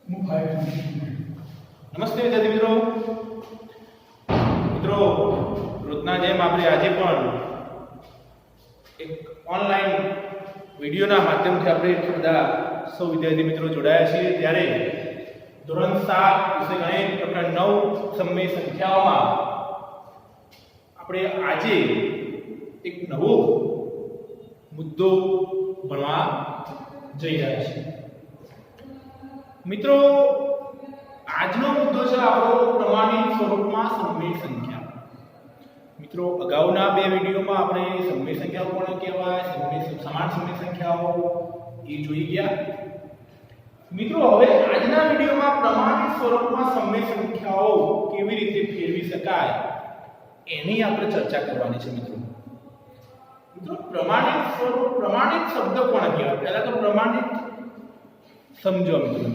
નમસ્તે વિદ્યાર્થી મિત્રો. મિત્રો, રોજના જેમ આપણે આજે પણ એક ઓનલાઈન વિડીયોના માધ્યમથી આપણે બધા સૌ વિદ્યાર્થી મિત્રો જોડાયા છીએ. ત્યારે ધોરણ 7 વિષય ગણિત પ્રકરણ 9 સમય સંખ્યાઓમાં આપણે આજે એક નવો મુદ્દો ભણવા જઈ રહ્યા છીએ. મિત્રો, આજનો મુદ્દો છે આપણો પ્રમાણિત સ્વરૂપમાં સમય સંખ્યા. મિત્રો, અગાઉના બે વિડીયોમાં આપણે સમય સંખ્યાઓ કોને કહેવાય, સમાન સમય સંખ્યાઓ એ જોઈ ગયા. મિત્રો, હવે આજના વિડીયોમાં પ્રમાણિત સ્વરૂપમાં સમય સંખ્યાઓ કેવી રીતે ફેરવી શકાય એની આપણે ચર્ચા કરવાની છે. મિત્રો, પ્રમાણિત સ્વરૂપ, પ્રમાણિત શબ્દ કોને કહેવાય? પહેલા તો પ્રમાણિત સમજો મિત્રો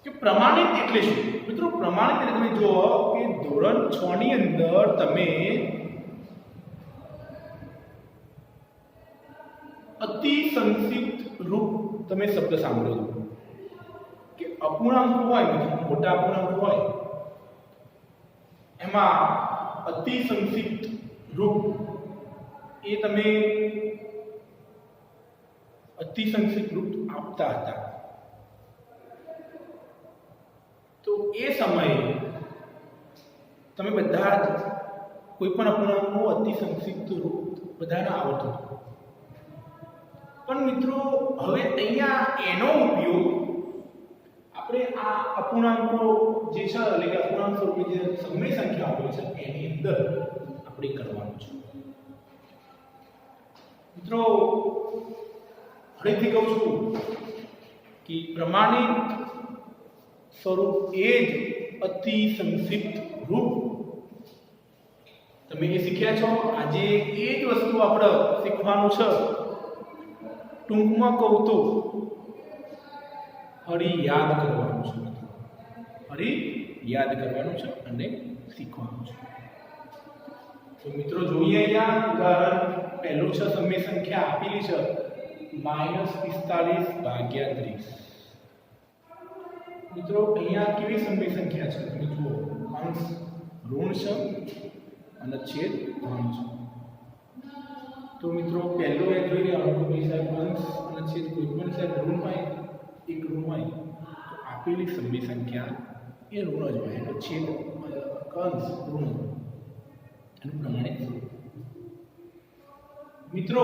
કે પ્રમાણિત એટલે શું. મિત્રો, પ્રમાણિત એટલે તમે જુઓ કે ધોરણ 6 ની અંદર તમે અતિ સંક્ષિપ્ત રૂપ તમે શબ્દ સાંભળ્યો કે અપૂર્ણાંક હોય, મોટા અપૂર્ણાંક હોય એમાં અતિ સંક્ષિપ્ત રૂપ એ તમે અતિ સંક્ષિપ્ત રૂપ આપતા હતા. તો એ સમયે તમે બધા જ કોઈ પણ અપૂર્ણાંકનું અતિ સંક્ષિપ્ત રૂપ બધાને આવડતું હતું. પણ મિત્રો, હવે અહીંયા એનો ઉપયોગ આપણે આ અપૂર્ણાંકો જે છે એટલે કે અપૂર્ણાંક સ્વરૂપે જે સમય સંખ્યા હોય છે એની અંદર આપણે કરવાનું છે. મિત્રો, ફરીથી કહું છું કે પ્રમાણિત સ્વરૂપ એ જ અતિ સંક્ષિપ્ત રૂપ. તમે એ શીખ્યા છો. આજે એ જ વસ્તુ આપણે શીખવાનું છે. ટૂંકમાં કહું તો ફરી યાદ કરવાનું છે. ફરી યાદ કરવાનું છે અને શીખવાનું છે. તો મિત્રો, જોઈએ અહીંયા ઉદાહરણ પહેલું છે. સમય સંખ્યા આપેલી છે -45/30. મિત્રો, અહીંયા કેવી સમય સંખ્યા છે તમે જુઓ. અંશ ઋણ છે અને છેદ ધન છે. તો મિત્રો, પહેલો એ જોઈ રહ્યા કોઈ સાહેબ અંશ અને છેદ કોઈ પણ સાહેબ ઋણ હોય, એક ઋણ હોય તો આપેલી સમય સંખ્યા એ ઋણ જ હોય. એટલે છેદ અંશ ઋણ એનું પ્રમાણિત સ્વરૂપ. મિત્રો,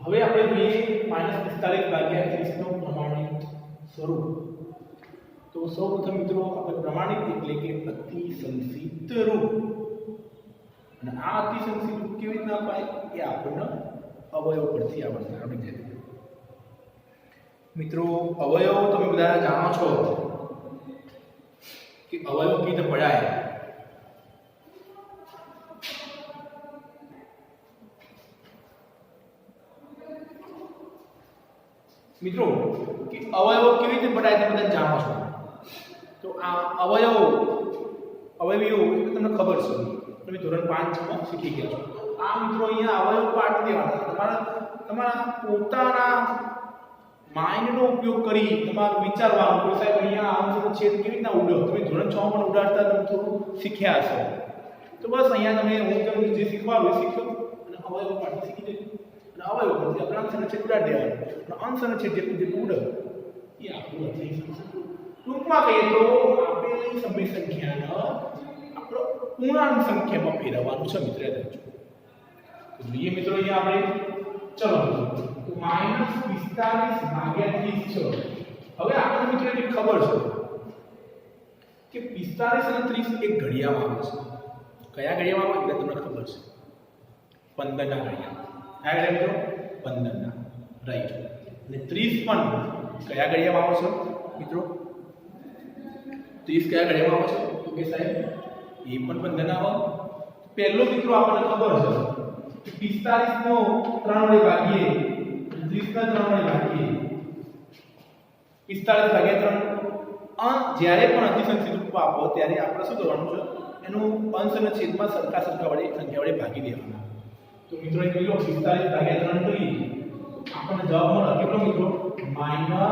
હવે આપણે જોઈએ -45/30 નું પ્રમાણિત સ્વરૂપ. તો સૌપ્રથમ મિત્રો, આપણે પ્રમાણિત એટલે કે અતિ સંક્ષિપ્ત રૂપ. અને આ અતિ સંક્ષિપ્ત રૂપ કેવી રીતના અપાય એ આપણને અવયવ પરથી આવડી જાય. મિત્રો, અવયવ તમે બધા જાણો છો કે અવયવ કેવી રીતે પડાય. મિત્રો, કે અવયવ કેવી રીતે પડાય તમે બધા જાણો છો. તો આ અવયવીઓ તમને ખબર છે, તમે ધોરણ 5 માં શીખી ગયા છો. આ મિત્રો, અહીંયા અવયવ પાડી દેવાના. તમારા પોતાના માઇન્ડનો ઉપયોગ કરી તમારે વિચારવાનું કે સાહેબ અહીંયા અંશ છેદ કેવી રીતના ઉડ્યો. તમે ધોરણ 6 માં ઉડાડતા તમે થોડું શીખ્યા હશો. તો બસ અહીંયા તમે હું તમને જે શીખવાડું એ શીખો અને અવયવ પાડી શીખી દેજો. અને અવયવ પરથી આપણે અંશ અને છેદ ઉડાડી દેવાનું. અંશ અને છેદ જેટલું ઉડે એ આપણું અતિ સંક્ષિપ્ત. ટૂંકમાં કહીએ તો આપેલી સમય સંખ્યાને આપણો પૂર્ણાંક સંખ્યામાં ફેરવવાનું છે. મિત્ર, યાદ રાખજો. તો જોઈએ મિત્રો, અહીંયા આપણે ચલો તો -45/30 છે. હવે આપણને મિત્રો એક ખબર છે કે 45 અને 30 એક ઘડિયામાં આવે છે. કયા ઘડિયામાં આવે એટલે તમને ખબર છે? 15ના ઘડિયામાં. આ એટલે મિત્રો 15ના, રાઈટ. અને 30 પણ કયા ઘડિયામાં આવે છે મિત્રો? 30 કયા ઘડિયામાં આવે છે? તો કે સાહેબ એ પણ 15ના આવે. પહેલો મિત્રો આપણને ખબર છે કે 45 નો 3 વડે ભાગીએ, 30 ના 3 વડે ભાગીએ, 45/3. જ્યારે પણ અતિ સંક્ષિપ્ત રૂપ આપો ત્યારે આપણે શું કરવાનું છે? એનું અંશ અને છેદમાં સરખા વડે સંખ્યા વડે ભાગી દેવાના. તો મિત્રો, એ કિલો 45/3 કરીએ આપણને જવાબ મળે કેટલો મિત્રો? -15.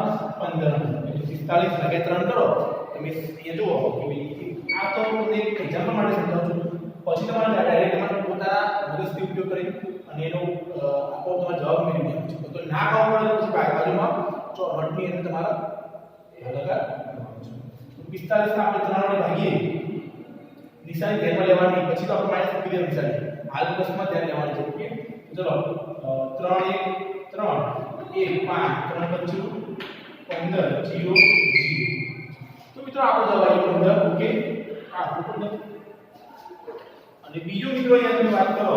45 ભાગ્યા 3 કરો. તમે અહીંયા જુઓ કે ભાઈ આ તો તમને એક એક્ઝામ્પલ માટે સમજાવું છું. પછી તમારે ડાયરેક્ટ તમારા પોતાના મગજથી ઉપયોગ કરી અને એનો આપો તમારો જવાબ મેળવી દેવાનો છે. તો ના કહો પડે પછી બાજુમાં હટની અંદર તમારા ભાગાકાર કરવાનો છે. તો 45 ને આપણે 3 વડે ભાગીએ. નિશાની ધ્યાનમાં લેવાની, પછી તો આપણે માઈનસ મૂકી દેવાની નિશાની. હાલ પ્લસમાં ધ્યાન લેવાનું છે. ઓકે, ચલો 3 1 3 1 5 3 25 15 0 0. તો મિત્રો આપણો જવાબ આવ્યો 15. ઓકે, આ 15. અને બીજો મિત્રો અહીંયા તમે વાત કરો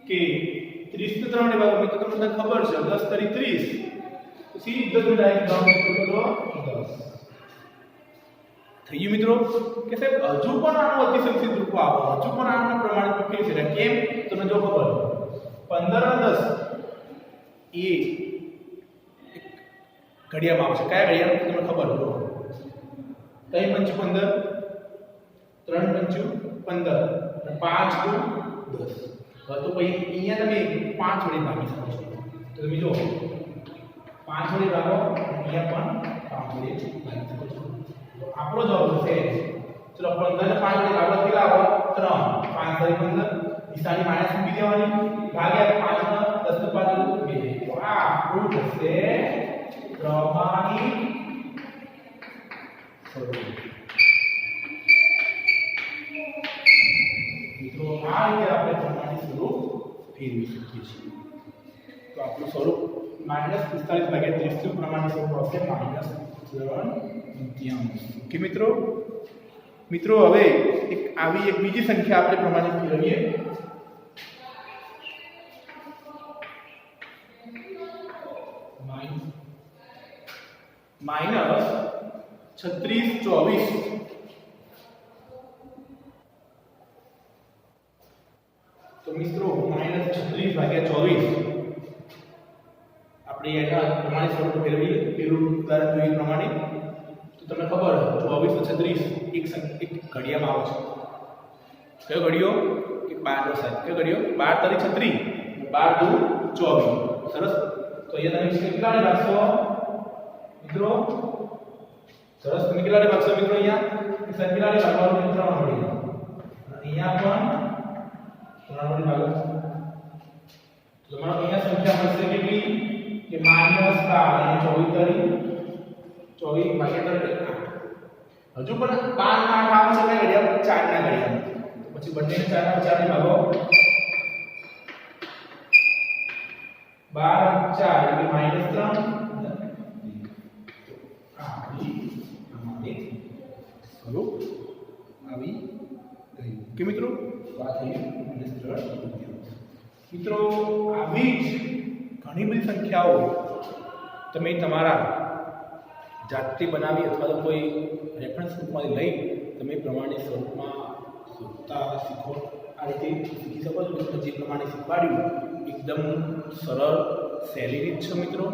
કે 30 ને 3 ને ભાગો. મિત્રો તમને ખબર છે 10 તરી 30. તો સીધો જ ડાયરેક્ટ કરો 10. થઈ ગયું મિત્રો કે સાહેબ હજુ પણ આનો અતિસંક્ષિપ્ત રૂપ આપો, હજુ પણ આના પ્રમાણિત રૂપ કેવી છે? કેમ તમને જો ખબર 15 અને 10 એ ઘડિયામાં આવશે. કયા ઘડિયામાં તમને ખબર હોય? 3 5 15 3 5 15 અને 5 2 10. તો પછી અહીંયા તમે 5 વડે ભાગી શકો છો. તો તમે જો 5 વડે ભાગો, અહીંયા પણ 5 વડે ભાગી શકો છો. તો આપણો જવાબ છે ચલો 15 ને 5 વડે ભાગો કેટલા આવે? 3. 5 તરી 15. નિશાની માઈનસ મૂકી દેવાની, ભાગ્યા 5 ને 10 ને 5 2. તો આ આપણું થશે પ્રમાણિત સ્વરૂપ. મિત્રો આ રીતે આપણે પ્રમાણિત સ્વરૂપ ફેરવી શકીએ છીએ. તો આપણું સ્વરૂપ -45 ભાગ્યા 30 નું પ્રમાણિત સ્વરૂપ આવશે -3/4. ઓકે મિત્રો હવે આવી એક બીજી સંખ્યા આપણે પ્રમાણિત ફેરવીએ. -36 24. તો મિત્રો -36 ભાગ્યા 24 આપણે એના પ્રમાણિત સ્વરૂપ ફેરવીએ. પેલું ઉદાહરણ જોઈએ પ્રમાણે. તો તમને ખબર 24 અને 36 એક ઘડિયામાં આવે છે. કયો ઘડિયો? કે 12 નો સાહેબ. કયો ઘડિયો? 12 તરી 36 12 2 24. સરસ. તો અહીંયા તમે કેટલાને ભાગશો મિત્રો? સરસ. તમે કેટલાને ભાગશો મિત્રો? અહીંયા કેટલાને ભાગવાનું? 3 વડે. અહીંયા પણ 3 વડે ભાગો. તો તમારો અહીંયા સંખ્યા મળશે કેટલી? કે -12 અને 24 ભાગ્યા 3 હજુ પણ 5 ના 8 આવે છે. ઘડિયા 4 ના ઘડિયા. તો પછી બંનેને 4 ના 4 ને ભાગો. 12 4 એટલે -3. સ્વરૂપ આવી ગયું. કે મિત્રો વાત થઈ -3. મિત્રો આવી જ ઘણી બધી સંખ્યાઓ તમે તમારા જાતે બનાવી અથવા તો કોઈ રેફરન્સ બુકમાંથી લઈ તમે પ્રમાણિત સ્વરૂપમાં શોધતા શીખો. આ રીતે શીખી શકો છો. જે પ્રમાણે શીખવાડ્યું એકદમ સરળ સહેલી રીત છે મિત્રો.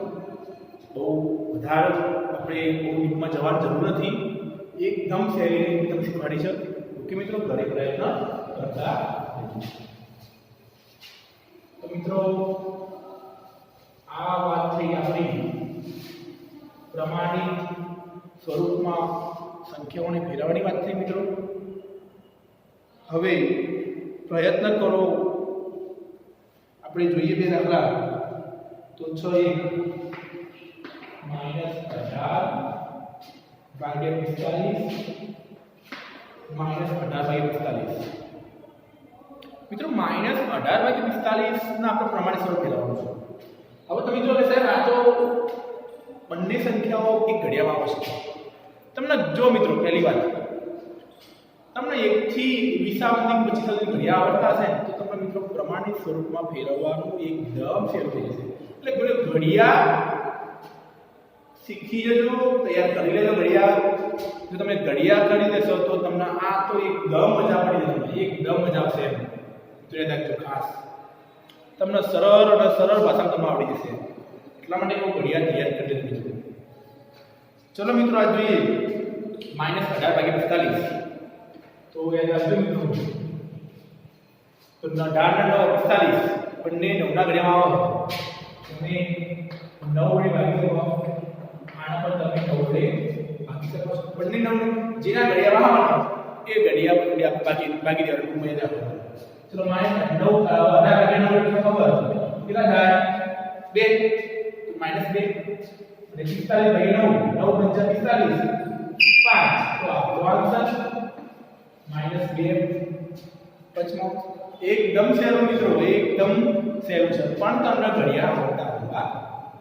બહુ વધારે આપણે બહુ ડીપમાં જવાની જરૂર નથી. એકદમ સહેલી રીત એકદમ શીખવાડી છે. ઓકે મિત્રો, ઘરે પ્રયત્ન કરતા રહેજો. તો મિત્રો આ વાત થઈ આપણી પ્રમાણિત સ્વરૂપમાં સંખ્યાઓને ફેરવવાની વાત થઈ મિત્રો. હવે પ્રયત્ન કરો. આપણે જોઈએ બે દાખલા. તો 6 -18 ભાગ્યા 45 -18 ભાગ્યા 45. મિત્રો -18 ભાગ્યા 45 ના આપણે પ્રમાણિત સ્વરૂપ ફેરવવાનું છે. હવે તમે જો કે સાહેબ આ તો બંને સંખ્યાઓ એક ઘડિયામાં આવશે. તમને જો મિત્રો પહેલી વાત તમને 1 થી 20 સુધી 25 સુધી ઘડિયા આવડતા હશે તો તમને મિત્રો પ્રમાણિત સ્વરૂપમાં ફેરવવાનું એકદમ સહેલું થઈ જશે. એટલે ઘડિયા શીખી જજો, તૈયાર કરી લેજો ઘડિયા. જો તમે ઘડિયા કરી દેશો તો તમને આ તો એકદમ મજા પડી જશે. એકદમ મજા આવશે. તો યાદ રાખજો ખાસ. તમને સરળ અને સરળ ભાષામાં તમને આવડી જશે. એટલા માટે હું ઘડિયા તૈયાર કરી દેજો. ચલો મિત્રો આજ જોઈએ -18 ભાગ્યા 45. તો યાદ રાખજો મિત્રો. તો 18 ને 9 45 બંને 9 ના ઘડિયામાં આવો. તમે 9 વડે ભાગી દો. આના પર વડે ભાગી શકો છો બંને 9 જેના ઘડિયા વાહવાના એ ઘડિયા ભાગી દેવાનું ઉમેરા ચલો -9 અડા ઘડિયા 9 એટલે ખબર કેટલા થાય 2 -2 અને 45 ભાગ્યા 9 9 × 45 5 તો આ આન્સર -2 પંચમો એકદમ સહેલું મિત્રો એકદમ સહેલું છે પણ તમને ઘડિયા આવડતા હોવા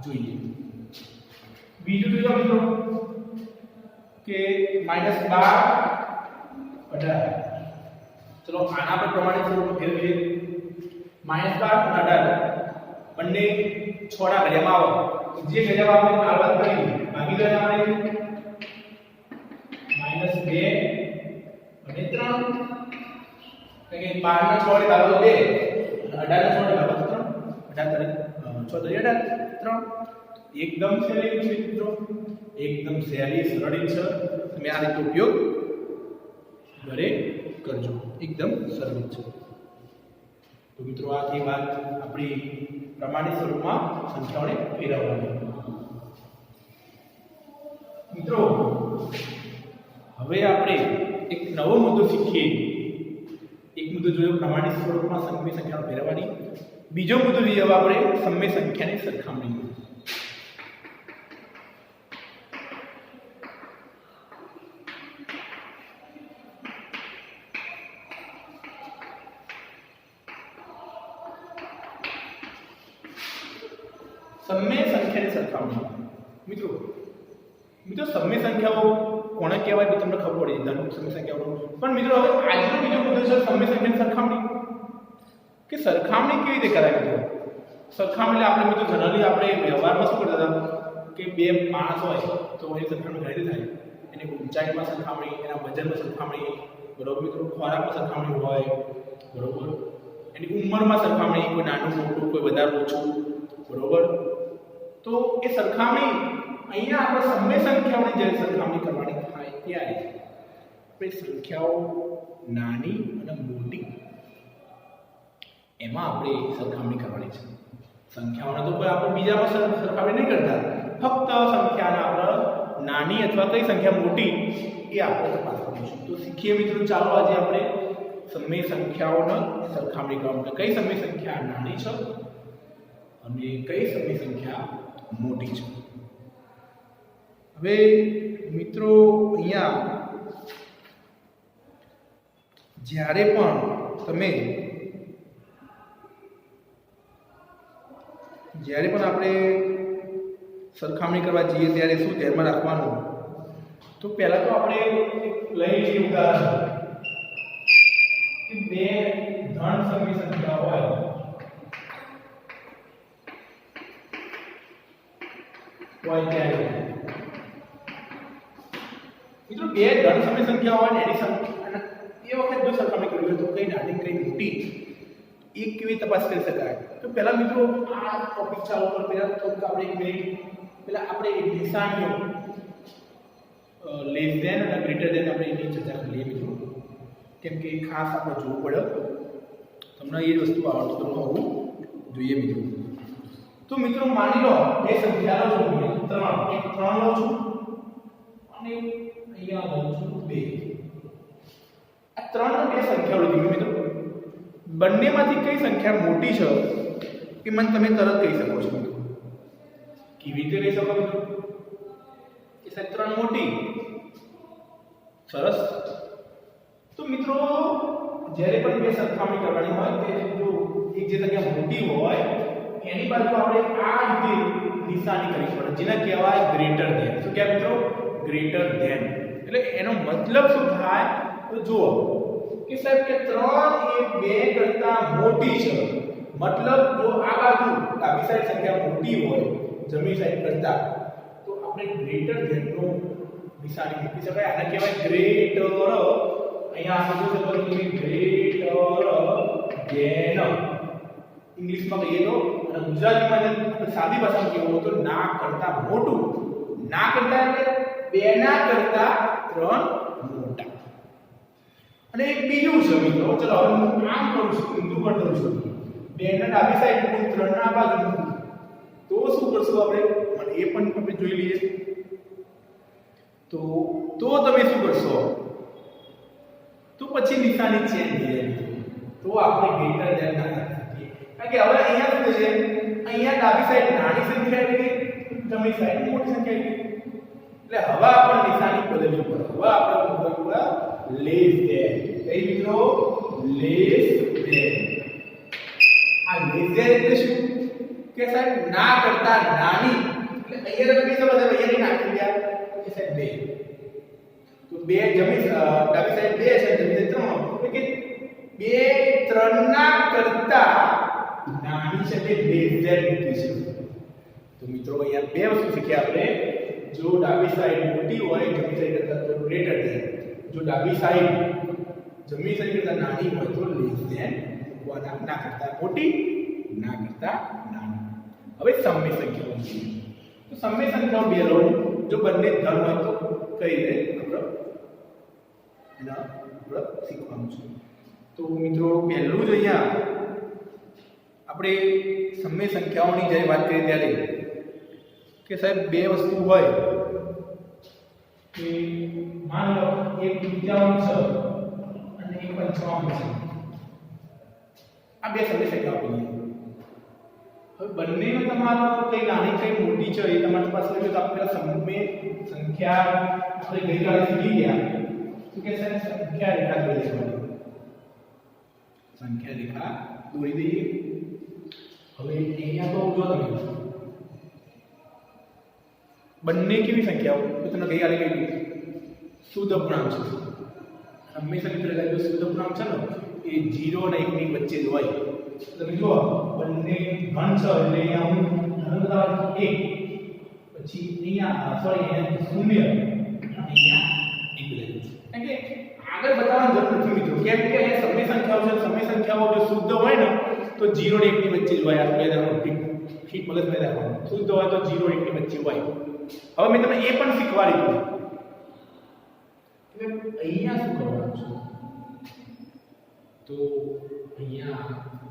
જોઈએ બીજું જોજો મિત્રો કે -12 18 ચલો આના પર પ્રમાણે થોડું ફેરવીએ -12 અને 18 બંને 6 ના ઘડિયામાં આવો જે ઘડિયા આપણે કાળવાત કરી ભાગી દેવાના આપણે -2 અને 3 કે 12 ના 6 વડે ભાગો 2 અને 18 ના 6 વડે ભાગો 3 18 3 એકદમ સહેલી છે મિત્રો એકદમ સહેલી સરળ છે તમે આ રીતે ઉપયોગ ઘરે કરજો એકદમ સરળ છે તો મિત્રો આ થઈ વાત આપણી પ્રમાણિત સ્વરૂપમાં સંખ્યાઓને ફેરવવાની મિત્રો હવે આપણે એક નવો મુદ્દો શીખીએ એક મુદ્દો જોયો પ્રમાણિત સ્વરૂપમાં સમય સંખ્યાઓ ફેરવવાની બીજો મુદ્દો જોઈએ આપણે સમય સંખ્યાની સરખામણી સમય સંખ્યાની સરખામણી મિત્રો સમય સંખ્યાઓ કોને કહેવાય તો તમને ખબર પડી ધન સમય સંખ્યાઓ પણ મિત્રો હવે આજનો બીજો મુદ્દો છે સમય સંખ્યાની સરખામણી કે સરખામણી કેવી રીતે કરાય મિત્રો સરખામણી આપણે મિત્રો જનરલી આપણે વ્યવહારમાં શું કરતા હતા કે બે માણસ હોય તો એની સરખામણી ઘણી રીતે થાય એની ઊંચાઈમાં સરખામણી એના વજનમાં સરખામણી બરોબર મિત્રો ખોરાકમાં સરખામણી હોય બરોબર એની ઉંમરમાં સરખામણી કોઈ નાનું મોટું કોઈ વધારે ઓછું બરોબર તો એ સરખામણી અહીંયા આપણે સમય સંખ્યાઓની જ્યારે સરખામણી કરવાની થાય ત્યારે આપણે સંખ્યાઓ નાની અને મોટી એમાં આપણે સરખામણી કરવાની છે સંખ્યાઓને તો કોઈ આપણે બીજામાં સરખામણી નહીં કરતા ફક્ત સંખ્યાને આપણે નાની અથવા કઈ સંખ્યા મોટી એ આપણે તપાસવાની છે તો શીખીએ મિત્રો ચાલો આજે આપણે સમય સંખ્યાઓને સરખામણી કરવાની કઈ સમય સંખ્યા નાની છે અને કઈ સમય સંખ્યા મોટી છે હવે મિત્રો અહીંયા જ્યારે પણ આપણે સરખામણી કરવા જઈએ ત્યારે શું ધ્યાનમાં રાખવાનું તો પહેલા તો આપણે લઈ લઈએ ઉદાહરણ કે બે ધન સમય સંખ્યા હોય ત્યારે મિત્રો બે ધન સમય સંખ્યા હોય ને એની સંખ્યા એ વખત જો સરખામણી કરવી હોય તો કઈ નાની કઈ મોટી એક કેવી તપાસ કરી શકાય તો પહેલા મિત્રો આ ટોપિક ચાલુ કર પહેલા તો આપણે એક મિનિટ પહેલા આપણે નિશાનીઓ લેસ ધેન અને ગ્રેટર ધેન આપણે એની ચર્ચા કરીએ મિત્રો કેમ કે ખાસ આપણે જોવું પડે તમને એ વસ્તુ આવડતું તમને હોવું જોઈએ મિત્રો તો મિત્રો માની લો બે સંખ્યા લો છો 3 એક 3 લો છું અને અહીંયા લઉં છું 2 આ 3 ને બે સંખ્યાઓ લીધી મિત્રો બંનેમાંથી કઈ સંખ્યા મોટી છે એ મને તમે તરત કહી શકો છો મિત્રો કેવી રીતે કહી શકો મિત્રો કે સાહેબ 3 મોટી સરસ તો મિત્રો જ્યારે પણ બે સરખામણી કરવાની હોય કે જો એક જે સંખ્યા મોટી હોય એની બાજુ આપણે આ રીતે નિશાની કરવી પડે જેને કહેવાય ગ્રેટર ધેન શું કહેવાય મિત્રો ગ્રેટર ધેન એટલે એનો મતલબ શું થાય તો જુઓ કે સાહેબ કે 3 એ 2 કરતા મોટી છે મતલબ જો આ બાજુ ડાબી સાઈડ સંખ્યા મોટી હોય જમણી સાઈડ કરતા તો આપણે ગ્રેટર ધેન નો નિશાની મૂકી શકાય આને કહેવાય ગ્રેટર અહીંયા આપણે શું લખીએ ગ્રેટર ધેન ઇંગ્લિશમાં કહીએ તો અને ગુજરાતીમાં આપણે સાદી ભાષામાં કહેવું તો ના કરતા મોટું ના કરતા એટલે 2 ના કરતા 3 મોટા અને એક બીજું છે મિત્રો ચલો હવે હું આમ કરું છું ઊંધું પણ કરું છું 2 ના ડાબી સાઈડ મૂકું 3 ના બાજુ મૂકું તો શું કરશું આપણે એ પણ આપણે જોઈ લઈએ તો તમે શું કરશો? તો પછી નિશાની ચેન્જ થઈ જાય. તો આપણે ગ્રેટર ધેન ના રાખીએ. કારણ કે હવે અહીંયા શું છે? અહીંયા ડાબી સાઈડ નાની સંખ્યા આવી ગઈ, જમણી સાઈડ મોટી સંખ્યા આવી ગઈ. એટલે હવે આપણે નિશાની બદલવી પડે. હવે આપણે મૂકવું લેસ ધેન. કઈ મિત્રો? Less than. આ લેસ ધેન એટલે શું? કે સાહેબ ના કરતા નાની. એટલે અહીંયા તમે સમજો અહીંયાની નાખી ગયા કે સાહેબ 2. તો 2 જમણી ડાબી સાઈડ 2 છે, જમણી સાઈડ 3. એટલે કે 2 3 ના કરતા નાની છે તે લેસ ધેન મૂકી છે. તો મિત્રો અહીંયા બે વસ્તુ શીખ્યા આપણે. જો ડાબી સાઈડ મોટી હોય જમણી સાઈડ કરતા તો ગ્રેટર ધેન. જો ડાબી સાઈડ જમણી સાઈડ કરતા નાની હોય તો લેસ ધેન મૂકવાના. ના કરતા મોટી, ના કરતા નાની. હવે સમય સંખ્યાઓ છે. તો સમય સંખ્યાઓ બે લો. જો બંને ધન હોય તો કઈ રીતે આપણે શીખવાનું છે. તો મિત્રો પહેલું જ અહીંયા આપણે સમય સંખ્યાઓની જ્યારે વાત કરીએ ત્યારે કે સાહેબ બે વસ્તુ હોય કે માન લો 1/53 અને 1/55. આ બે સમય સંખ્યાઓ આપેલી. હવે બંનેનો તમારો કઈ નાની કઈ મોટી છે એ તમારી પાસે હોય તો આપણે સમય સંખ્યા આપણે ગઈકાલે શીખી ગયા. તો કે સાહેબ સંખ્યા રેખા દોરી દેવાની. સંખ્યા રેખા દોરી દઈએ. હવે અહીંયા તો જો તમે બંને કેવી સંખ્યાઓ તો તમને ગઈકાલે કહી શુદ્ધ અપૂર્ણાંક છે. હંમેશા મિત્રો જો શુદ્ધ અપૂર્ણાંક છે ને એ 0 અને 1 ની વચ્ચે જ હોય. તમે જુઓ બંને ઘન છે એટલે અહીંયા હું ધન બતાવું 1, પછી અહીંયા સોરી અહીંયા 0 અહીંયા 1 લઈ. કારણ કે આગળ બતાવવાની જરૂર નથી મિત્રો. કેમ કે અહીંયા સમય સંખ્યાઓ છે. સમય સંખ્યાઓ જો શુદ્ધ હોય ને તો 0 અને 1 ની વચ્ચે જ હોય. આ બે દાખલો ઠીક મગજ મેં રાખવાનું. શુદ્ધ હોય તો 0 અને 1 ની વચ્ચે હોય. હવે મેં તમને એ પણ શીખવાડી દીધું કે અહીંયા શું કરવાનું છે. તો અહીંયા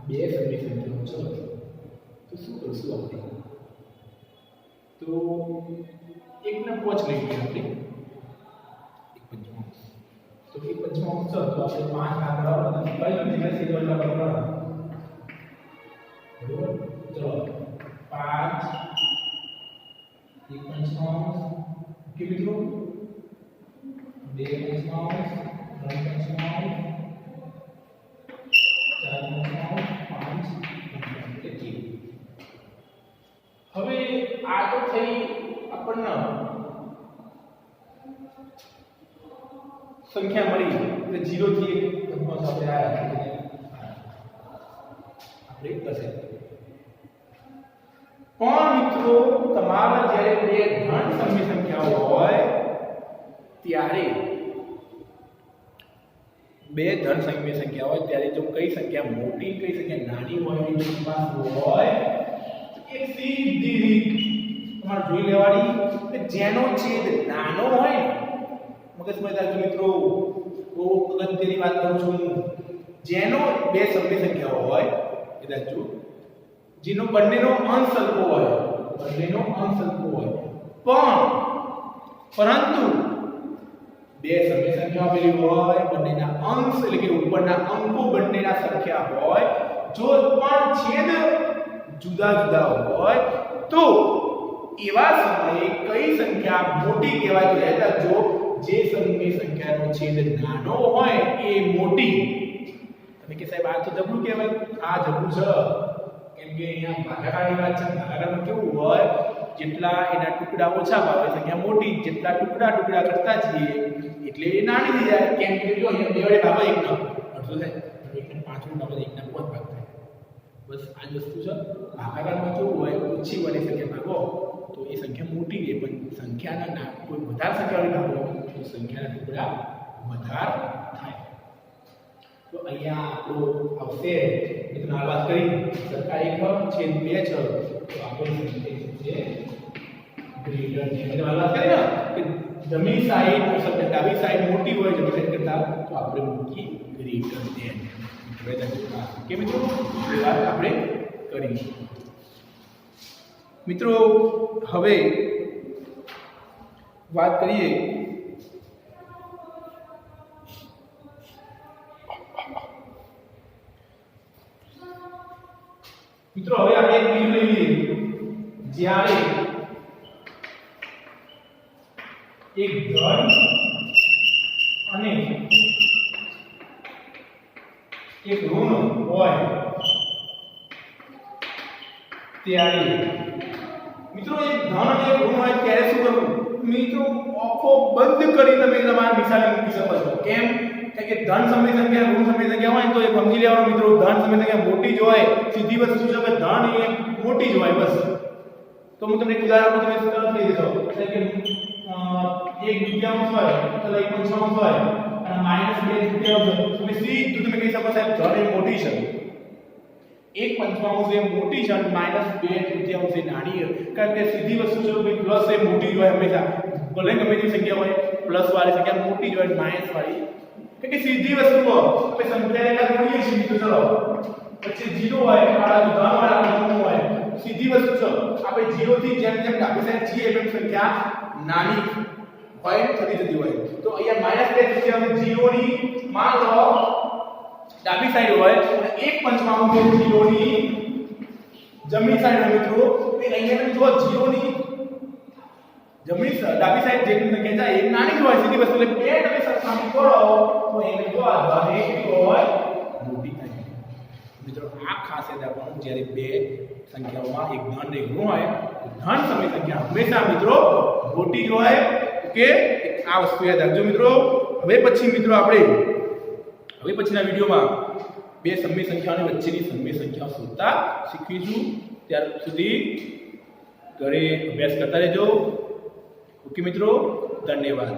બે સમય સંખ્યાઓ છે તો શું કરશું આપણે? તો એકને 5 લઈ લઈએ આપણે. 1/55. તો 1/55 છે તો આપણે 5 આગળ આવવાના કઈ રીતે સીધો એટલે કરવાનો. બરોબર? ચલો 5 1/55 કે મિત્રો 2/55 3/55 હવે આ તો થઈ આપણને સંખ્યા મળી એટલે 0 થી 1 આપણે કશે. પણ મિત્રો તમારા જ્યારે બે ધન સમય સંખ્યાઓ હોય ત્યારે બે ધન સમય સંખ્યા હોય ત્યારે જો કઈ સંખ્યા મોટી કઈ સંખ્યા નાની હોય એની પાસે હોય એક સીધી રીત તમારે જોઈ લેવાની કે જેનો છેદ નાનો હોય મગજમાં રાખજો મિત્રો. બહુ અગત્યની વાત કરું છું. જેનો બે સમય સંખ્યાઓ હોય એ રાખજો જેનો બંનેનો અંશ સરખો હોય પરંતુ બે સમય સંખ્યા આપેલી હોય બંનેના અંશ એટલે કે ઉપરના અંકો બંનેના સરખા હોય જો પણ છેદ જુદા જુદા હોય તો એવા સમયે કઈ સંખ્યા મોટી કહેવાય? તો યાદ રાખજો જે સમય સંખ્યાનો છેદ નાનો હોય એ મોટી. તમે કે સાહેબ આ તો જબરું કહેવાય. આ જબરું છે કેમ કે અહીંયા ભાગાકારની વાત છે. ભાગાકારમાં કેવું હોય જેટલા એના ટુકડા ઓછા ભાવે સંખ્યા મોટી, જેટલા ટુકડા કરતા જઈએ એટલે એ નાની થઈ જાય. કેમ કે જો અહીંયા બે વડે ભાગે 1 નો અડધો થાય, 1 ને 5 નો ભાગે 1 ના 5 ભાગ થાય. બસ આ જ વસ્તુ છે. ભાગાકારમાં કેવું હોય ઓછી વડે સંખ્યા ભાગો તો એ સંખ્યા મોટી રહે, પણ સંખ્યાના કોઈ વધારે સંખ્યા વડે ભાગો તો સંખ્યાના ટુકડા વધારે થાય. તો અહીંયા આપણો આવશે એટલે આ વાત કરી સરખા 1 છેદ 2 છે તો આપણી સંખ્યા છે ગ્રેટર ધેન. એટલે આ વાત કરી ને કે જમણી સાઈડ એટલે ડાબી સાઈડ મોટી હોય જમણી સાઈડ કરતા તો આપણે મૂકી ગ્રેટર ધેન. કે મિત્રો એ વાત આપણે કરી. મિત્રો હવે વાત કરીએ મિત્રો હવે આપણે એક બીજું લઈ લઈએ. જ્યારે એક ધન અને એક ઋણ હોય ત્યારે મિત્રો એક ધન અને એક ઋણ હોય ત્યારે શું કરવું? મિત્રો આંખો બંધ કરી તમે તમારા નિશાની મૂકી શકો છો. કેમ કે ધન સમય સંખ્યા ઋણ સમય સંખ્યા હોય તો એ સમજી લેવાનું મિત્રો. ધન સમય સંખ્યા મોટી જ હોય, સીધી વસ્તુ છે કે ધન એ મોટી જ હોય બસ. તો હું તમને એક ઉદાહરણ આપું, તમે તરત લઈ લેજો. એટલે કે 1/2 હોય તો 1/5 હોય અને -2/2 તમે સીધું તમે કહી શકો સાહેબ ધન એ મોટી છે. 1/5 એ મોટી છે અને -2/2 એ નાની છે. કારણ કે સીધી વસ્તુ છે કે પ્લસ એ મોટી જ હોય હંમેશા. ભલે ગમે તેવી સંખ્યા હોય, પ્લસ વાળી સંખ્યા મોટી જ હોય, માઇનસ વાળી કે સીધી વસ્તુ હોય. આપણે સંખ્યા રેખા દોરીએ છીએ તો ચલો પછી 0 હોય, આ ધન વાળા ઋણ હોય, સીધી વસ્તુ છે. આપણે 0 થી જેમ જેમ ડાબી સાઈડ જઈએ એમ સંખ્યા નાની હોય થતી જતી હોય. તો અહીંયા -2 સંખ્યા 0 ની માન લો ડાબી સાઈડ હોય અને 1/5 એ 0 ની જમણી સાઈડ હોય મિત્રો. એ અહીંયા તમે જો 0 ની જમણી ડાબી સાઈડ જેટલી સંખ્યા જાય એ નાની હોય સીધી વસ્તુ. એટલે બે તમે સરખામણી કરો તો એને જો આ ધન એક હોય મોટી થાય. મિત્રો આ ખાસ યાદ રાખવાનું, જ્યારે બે સંખ્યાઓમાં એક ધન અને એક ઋણ હોય ધન સમય સંખ્યા હંમેશા મિત્રો મોટી જ હોય. ઓકે, આ વસ્તુ યાદ રાખજો મિત્રો. હવે પછી મિત્રો આપણે હવે પછીના વિડીયોમાં બે સમય સંખ્યાઓની વચ્ચેની સમય સંખ્યાઓ શોધતા શીખીશું. ત્યાર સુધી ઘરે અભ્યાસ કરતા રહેજો. ઓકે મિત્રો, ધન્યવાદ.